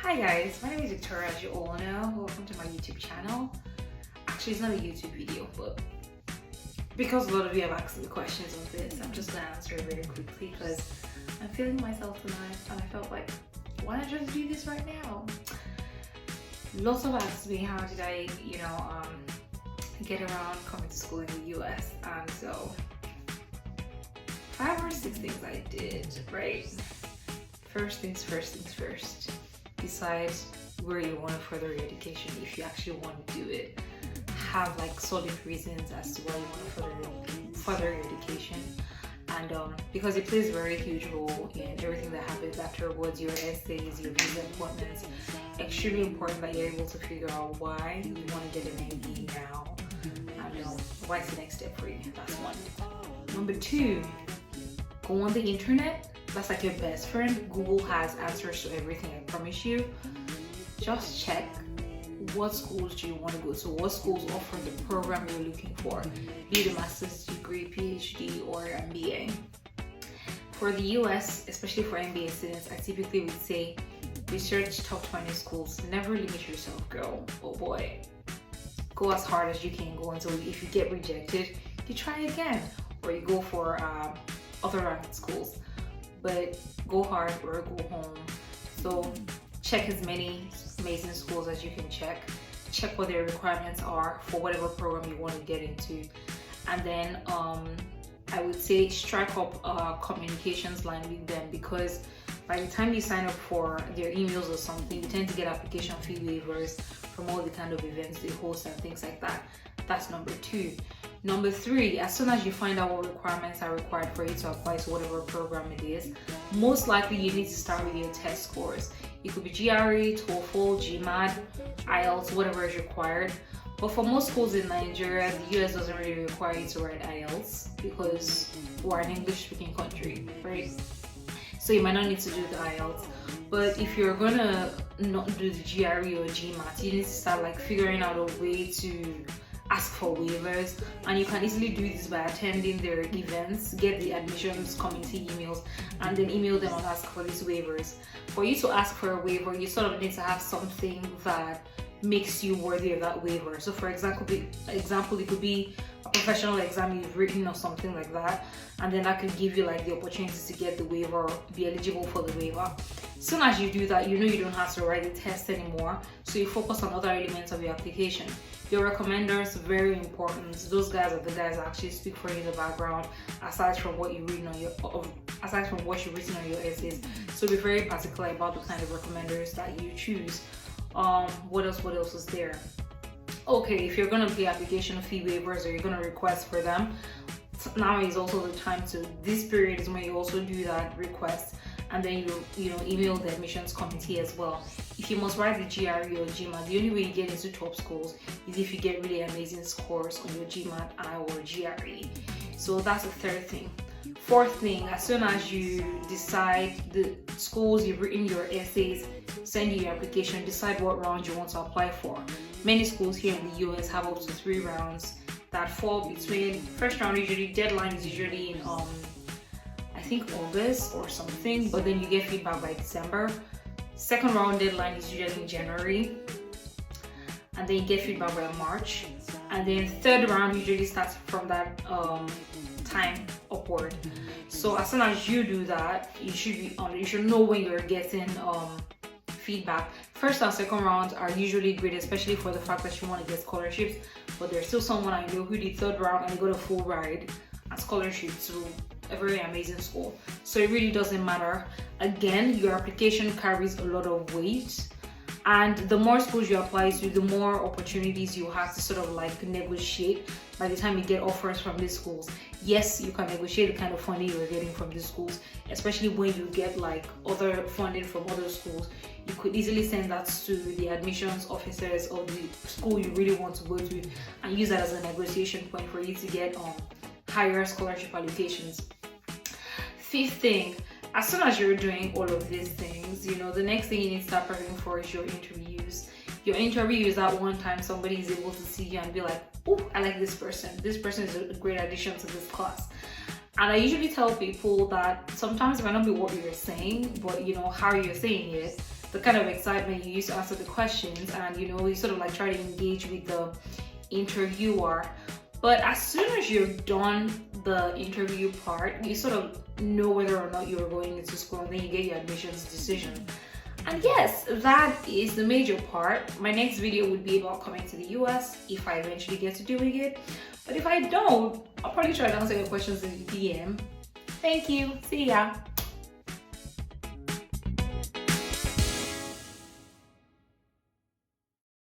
Hi guys, my name is Victoria, as you all know. Welcome to my YouTube channel. Actually, it's not a YouTube video, but because a lot of you have asked me questions on this, I'm just gonna answer it very quickly because I'm feeling myself tonight and I felt like, why not just do this right now? Lots of asked me how did I, get around coming to school in the US, and so 5 or 6 things I did, right? First things first. Decide where you want to further your education. If you actually want to do it, have like solid reasons as to why you want to further your education, and because it plays a very huge role in everything that happens afterwards, your essays, your visa appointments. Extremely important that you're able to figure out why you want to get an MD now, and what's the next step for you. That's one. Number 2, go on the internet. That's like your best friend. Google has answers to everything, I promise you. Just check what schools do you want to go to, what schools offer the program you're looking for, be it a master's degree, PhD, or MBA. For the US, especially for MBA students, I typically would say research top 20 schools. Never limit yourself, girl. Oh boy. Go as hard as you can go until if you get rejected, you try again, or you go for other ranked schools. But go hard or go home. So check as many amazing schools as you can check what their requirements are for whatever program you want to get into, and then I would say strike up a communications line with them, because by the time you sign up for their emails or something, you tend to get application fee waivers from all the kind of events they host and things like that. That's number 2. Number 3, as soon as you find out what requirements are required for you to apply to whatever program it is, most likely you need to start with your test scores. It could be GRE, TOEFL, GMAT, IELTS, whatever is required. But for most schools in Nigeria, the US doesn't really require you to write IELTS because we're an English-speaking country, right? So you might not need to do the IELTS. But if you're gonna not do the GRE or GMAT, you need to start like figuring out a way to ask for waivers, and you can easily do this by attending their events, get the admissions committee emails, and then email them and ask for these waivers. For you to ask for a waiver, you sort of need to have something that makes you worthy of that waiver. So for example, it could be a professional exam you've written or something like that, and then that could give you like the opportunity to get the waiver, be eligible for the waiver. As soon as you do that, you know you don't have to write the test anymore, so you focus on other elements of your application. Your recommenders, very important. Those guys are the guys that actually speak for you in the background, aside from what you read aside from what you've written on your essays. So be very particular about the kind of recommenders that you choose. What else is there? Okay, if you're gonna pay application fee waivers or you're gonna request for them, now is also the time to. This period is when you also do that request, and then you email the admissions committee as well. If you must write the GRE or GMAT, the only way you get into top schools is if you get really amazing scores on your GMAT or GRE. So that's the 3rd thing. 4th thing, as soon as you decide the schools you've written your essays, send your application, decide what round you want to apply for. Many schools here in the US have up to 3 rounds that fall between. First round deadline is usually in I think August or something, but then you get feedback by December. Second round deadline is usually in January, and then you get feedback by March, and then 3rd round usually starts from that time upward. So as soon as you do that, you should know when you're getting feedback. 1st and 2nd rounds are usually great, especially for the fact that you want to get scholarships. But there's still someone I know who did 3rd round and they got a full ride and scholarship to a very amazing school. So it really doesn't matter. Again, your application carries a lot of weight, and the more schools you apply to, the more opportunities you have to sort of like negotiate by the time you get offers from these schools. Yes, you can negotiate the kind of funding you're getting from these schools, especially when you get like other funding from other schools. You could easily send that to the admissions officers of the school you really want to go to and use that as a negotiation point for you to get higher scholarship allocations. 5th thing, as soon as you're doing all of these things, the next thing you need to start preparing for is your interviews. Your interview is that one time somebody is able to see you and be like, oh, I like this person. This person is a great addition to this class. And I usually tell people that sometimes it might not be what you're saying, but how you're saying it the kind of excitement you use to answer the questions, and you know, you sort of like try to engage with the interviewer. But as soon as you're done the interview part, you sort of know whether or not you're going into school, and then you get your admissions decision. And yes, that is the major part. My next video would be about coming to the US if I eventually get to doing it. But if I don't, I'll probably try to answer your questions in the DM. Thank you. See ya.